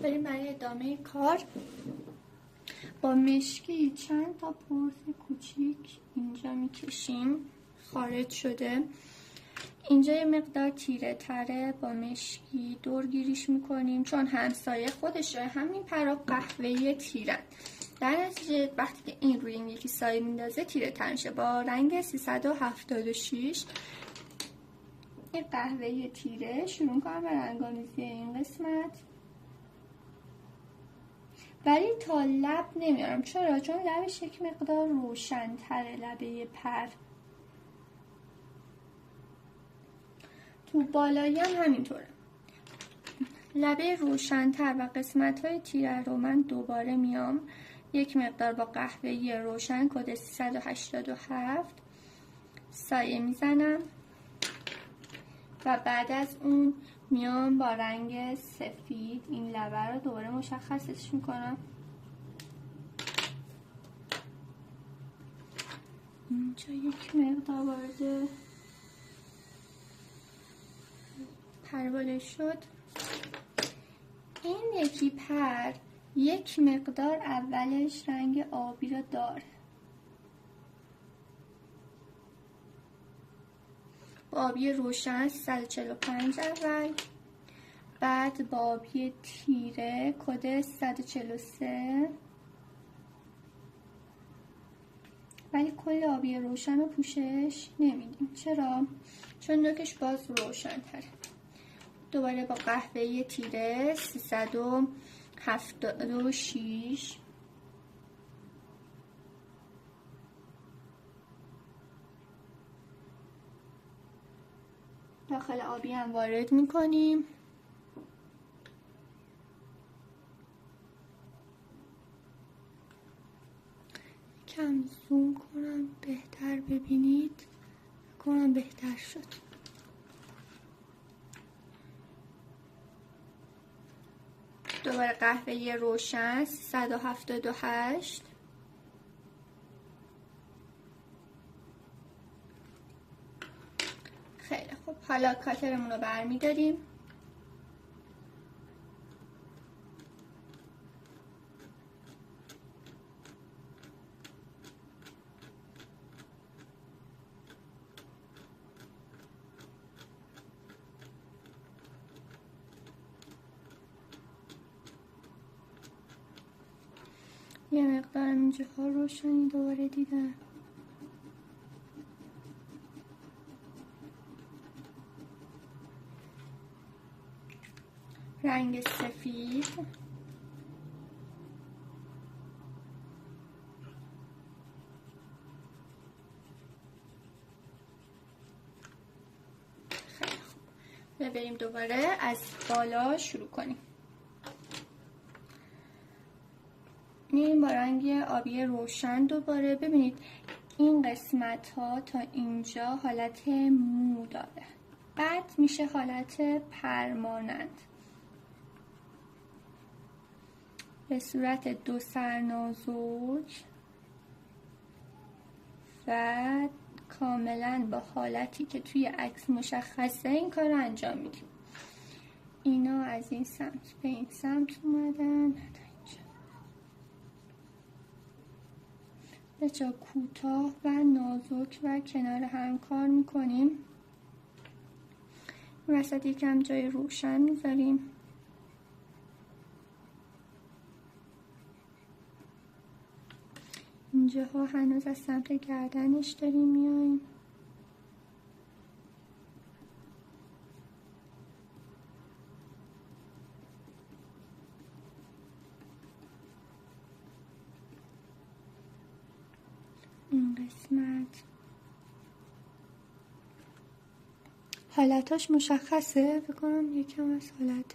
بریم برای ادامه کار. با مشکی چند تا پرس کوچیک اینجا میکشیم. خارج شده. اینجا یه مقدار تیره تره، با مشکی دورگیریش میکنیم چون همسایه خودشه همین پرا قهوه‌ای تیرن. در نتیجه وقتی که این روی این یکی سایه میندازه تیره تر میشه. با رنگ 376 این قهوه‌ای تیره شروع میکنم به رنگ‌آمیزی این قسمت، ولی تا لب نمیارم. چرا؟ چون لبش یک مقدار روشن تره. لبه پر تو بالایی هم همینطوره، لبه روشن‌تر و قسمت‌های تیره رو من دوباره میام یک مقدار با قهوه‌ای روشن کد 387 سایه میزنم و بعد از اون میام با رنگ سفید این لبه رو دوباره مشخصش میکنم. اینجا یک مقدار وارد پروانه شد. این یکی پر یک مقدار اولش رنگ آبی رو داره، با آبی روشن 345 اول، بعد با آبی تیره کد 143، ولی کل آبی روشن رو پوشش نمیدیم. چرا؟ چون نوکش باز روشن تره. دوباره با قهوه تیره 376 داخل آبی هم وارد میکنیم. کم زوم کنم بهتر ببینید. کنم بهتر شد. دوباره قهوه روشن 378 خیلی خوب. حالا کاترمون رو برمیداریم. یه مقدارم اینجاها روشنی دوباره دیدم. رنگ سفید خیلی خوب. بریم دوباره از بالا شروع کنیم. میریم با رنگ آبی روشن دوباره. ببینید این قسمت ها تا اینجا حالت مو داره، بعد میشه حالت پرمانند به صورت دو سرنازک و کاملا با حالتی که توی عکس مشخصه این کار رو انجام میدیم. اینا از این سمت به این سمت اومدن، به جا کوتاه و نازک و کنار هم کار میکنیم. وسط یکم جای روشن میذاریم. اینجاها هنوز از سمت گردنش داریم میایم. این قسمت حالتاش مشخصه. بکنم یکم از حالت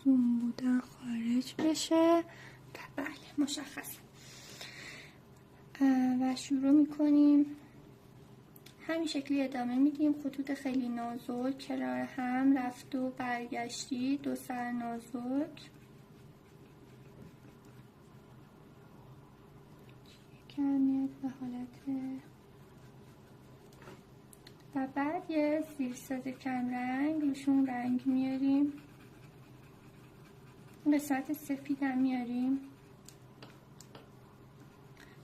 زوم بودن خارج بشه. بله مشخصه. و شروع میکنیم. همین شکلی ادامه میدیم. خطوط خیلی نازک کنار هم رفت و برگشتی، دو سر نازک. یکم میاد به حالت و بعد یه زیرساز کم رنگ روشون رنگ میاریم. قسمت سفیدم میاریم،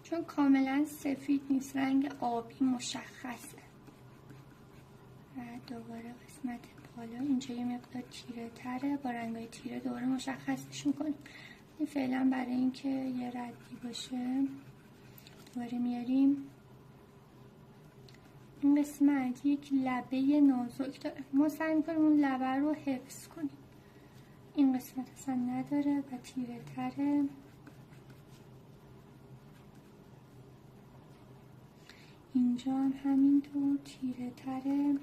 چون کاملا سفید نیست، رنگ آبی مشخصه. و دوباره قسمت بالا اینجا یه مقدار تیره تره، با رنگای تیره دوباره مشخصش میکنیم. این فعلا برای اینکه یه ردی باشه دوباره میاریم. این قسمت یک لبه نازک داره، ما سعی میکنیم اون لبه رو حفظ کنیم. این قسمت اصلا نداره و تیره تره. اینجا هم همینطور تیره تره.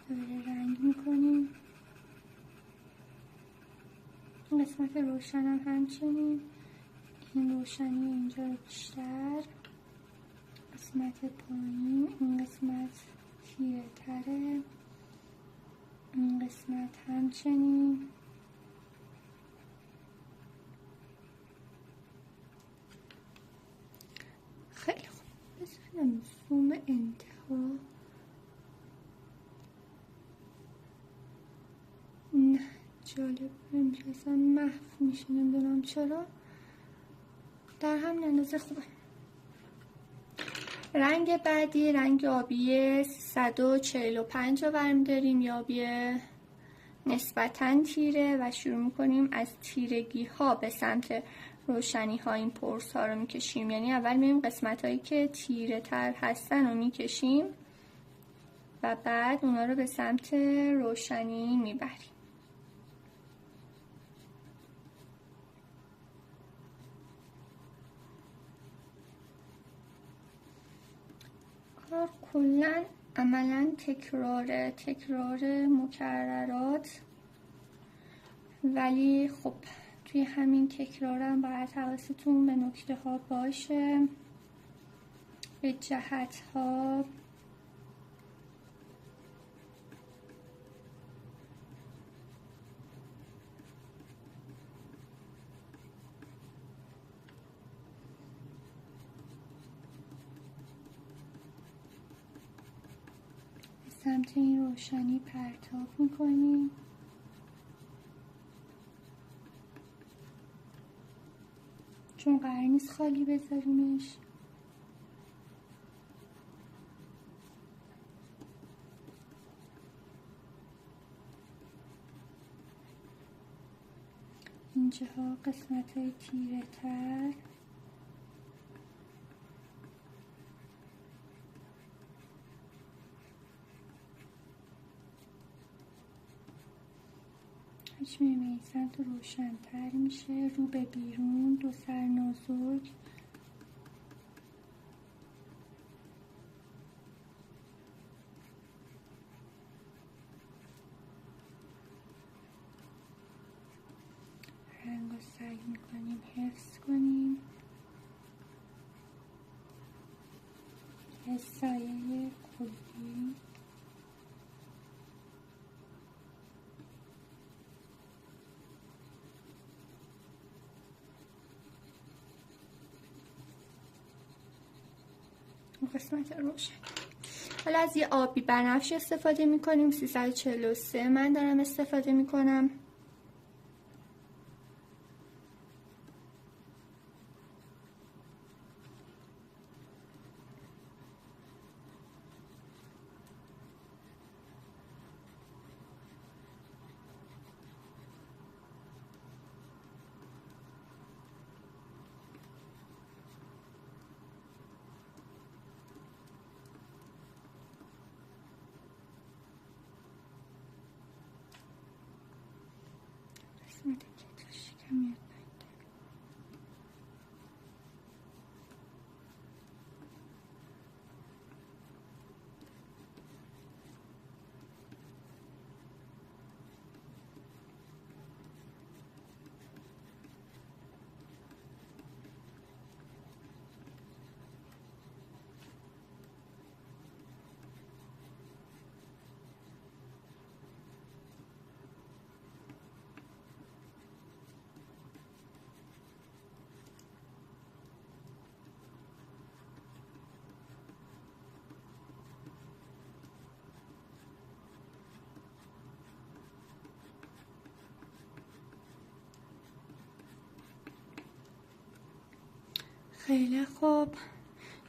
دوباره رنگ میکنیم. این قسمت روشن هم همچنین، این روشنی اینجا رو بیشتر، قسمت پایین این قسمت تیره تره، این قسمت همچنین. خیلی خوب، بزنم زوم انتها. نه جالب، اینجا اصلا محو میشه، نمیدونم چرا، در همین اندازه خوبه. رنگ بعدی رنگ آبی 145 رو برمیداریم، یا آبی نسبتاً تیره و شروع میکنیم از تیرگی ها به سمت روشنی ها این پرس ها رو میکشیم. یعنی اول میریم قسمت هایی که تیره تر هستن رو میکشیم و بعد اونا رو به سمت روشنی میبریم. کار کلا عملا تکرار مکررات، ولی خب توی همین تکرارم باید حواستون به نکته ها باشه، به جهت ها. سمت این روشنی پرتاب میکنیم. چون قرار نیست خالی بذاریمش. اینجاها قسمت های تیره تر، هیچ میریم این سمت روشن تر میشه، رو به بیرون، دو سر نازک. رنگ رو سعی میکنیم حفظ کنیم. یه سایه کلی. قسمت روشن. حالا از یه آبی بنفش استفاده میکنیم، 343 من دارم استفاده میکنم. قسمت کتش کمی خیلی خوب،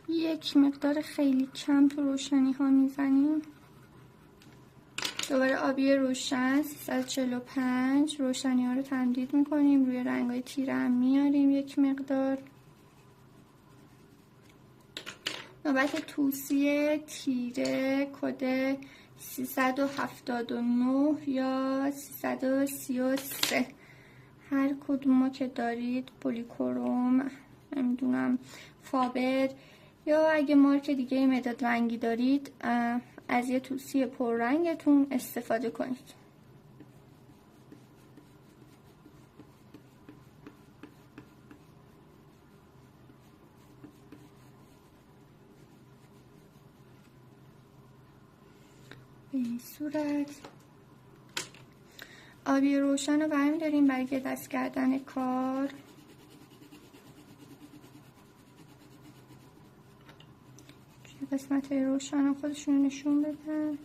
یک مقدار خیلی کم تو روشنی ها میزنیم. دوباره آبی روشن 345 روشنی ها رو تمدید میکنیم، روی رنگ های تیره هم میاریم یک مقدار. نوبت توسی تیره کد 379 یا 333، هر کدومو که دارید، پولیکروم، نمیدونم فابر، یا اگه مارک دیگه مداد رنگی دارید از یه توسی پررنگتون استفاده کنید. به این صورت آبی روشن رو برمی‌داریم برای دست کردن کار. قسمت های روشن خودشون نشون بدن.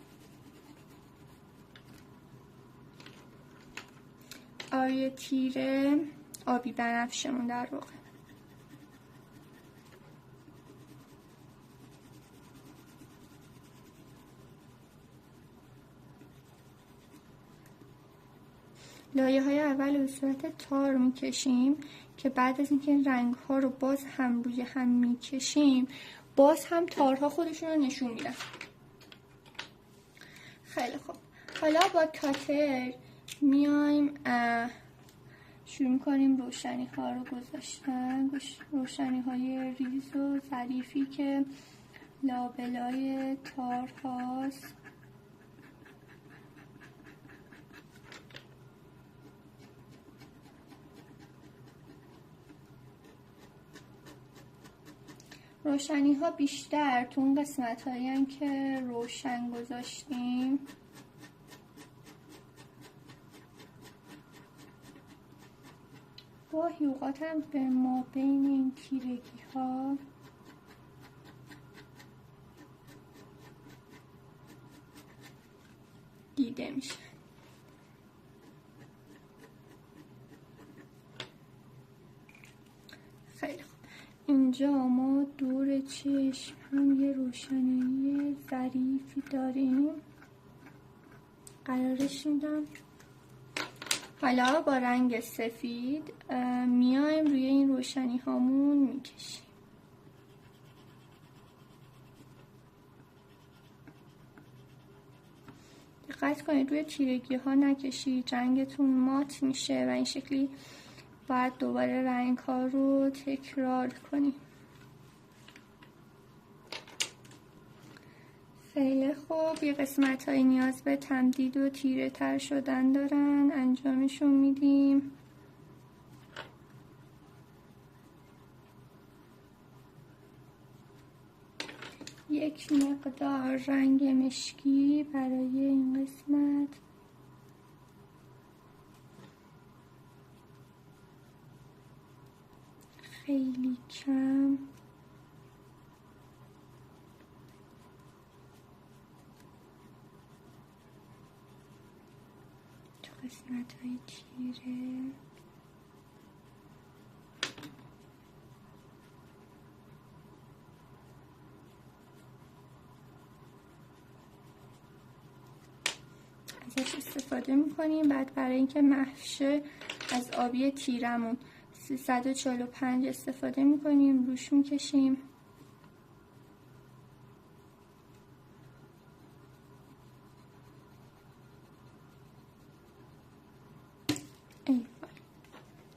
آبی تیره، آبی بنفشمون در واقع. لایه های اول به صورت تار میکشیم که بعد از اینکه رنگ ها رو باز هم روی هم میکشیم باز هم تارها خودشون رو نشون میدن. خیلی خوب، حالا با کاتر میایم شروع میکنیم روشنی ها رو گذاشتن، روشنی های ریز و ظریفی که لابلای تار هاست. روشنی ها بیشتر تو اون قسمت هایی که روشن گذاشتیم گاهی اوقات هم به ما بین این تیرگی ها دیده میشه. خیلی خوب، اینجا ما دور چشم هم یه روشنایی ظریفی داریم، قرارش میدم. حالا با رنگ سفید میایم روی این روشنی هامون میکشیم. دقت کنید روی تیرگی ها نکشید، رنگتون مات میشه و این شکلی باید دوباره رنگ ها رو تکرار کنیم. خیلی خوب، یه قسمت های نیاز به تمدید و تیره تر شدن دارن، انجامشون میدیم. یک مقدار رنگ مشکی برای این قسمت. خیلی کم. تو قسمت های تیره. ازش استفاده میکنیم. بعد برای اینکه محو شه از آبی تیرمون 345 استفاده میکنیم، روش میکشیم.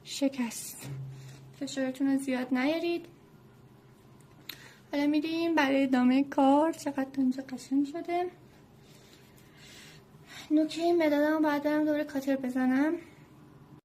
شکست. فشارتون رو زیاد نیارید. حالا میریم برای ادامه کار. چقدر اینجا قشنگ شده. نوکه این مدادم باید برم دوباره کاتر بزنم.